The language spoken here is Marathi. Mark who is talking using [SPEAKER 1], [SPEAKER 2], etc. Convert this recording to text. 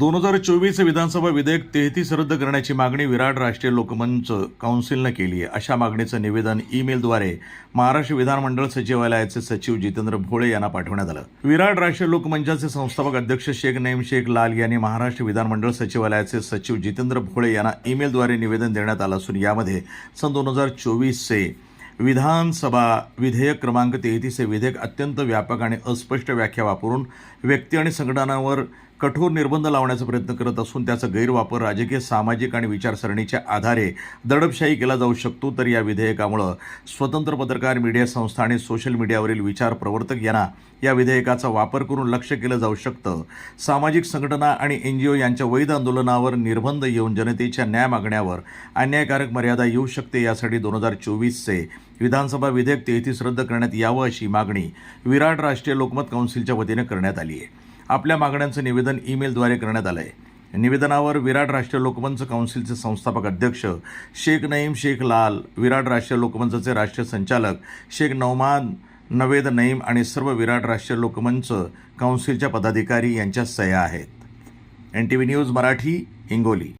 [SPEAKER 1] 2024 विधानसभा विधेयक 33 रद्द करण्याची मागणी विराट राष्ट्रीय लोकमंच काउन्सिलनं केली आहे। अशा मागणीचं निवेदन ईमेलद्वारे महाराष्ट्र विधानमंडळ सचिवालयाचे सचिव जितेंद्र भोळे यांना पाठवण्यात आलं। विराट राष्ट्रीय लोकमंचाचे संस्थापक अध्यक्ष शेख नईम शेख लाल यांनी महाराष्ट्र विधानमंडळ सचिवालयाचे सचिव जितेंद्र भोळे यांना ईमेलद्वारे निवेदन देण्यात आलं असून यामध्ये सन 2024 विधानसभा विधेयक क्रमांक 33 हे विधेयक अत्यंत व्यापक आणि अस्पष्ट व्याख्या वापरून व्यक्ती आणि संघटनांवर कठोर निर्बंध लावण्याचा प्रयत्न करत असून त्याचा गैरवापर राजकीय, सामाजिक आणि विचारसरणीच्या आधारे दडपशाही केला जाऊ शकतो। तर या विधेयकामुळे स्वतंत्र पत्रकार, मीडिया संस्था आणि सोशल मीडियावरील विचार प्रवर्तक यांना या विधेयकाचा वापर करून लक्ष्य केलं जाऊ शकतं। सामाजिक संघटना आणि NGO यांच्या वैध आंदोलनावर निर्बंध येऊन जनतेच्या न्याय मागण्यावर अन्यायकारक मर्यादा येऊ शकते। यासाठी 2024 विधानसभा विधेयक 33 रद्द करण्यात यावं अशी मागणी विराट राष्ट्रीय लोकमत काउन्सिलच्या वतीने करण्यात आली आहे। आपल्या मागण्यांचं निवेदन ईमेलद्वारे करण्यात आलं आहे। निवेदनावर विराट राष्ट्रीय लोकमंच काउन्सिलचे संस्थापक अध्यक्ष शेख नईम शेख लाल, विराट राष्ट्रीय लोकमंचचे राष्ट्रीय संचालक शेख नौमान नवेद नईम आणि सर्व विराट राष्ट्रीय लोकमंच काउन्सिलच्या पदाधिकारी यांच्या सह्या आहेत। NTV news Marathi, Hingoli.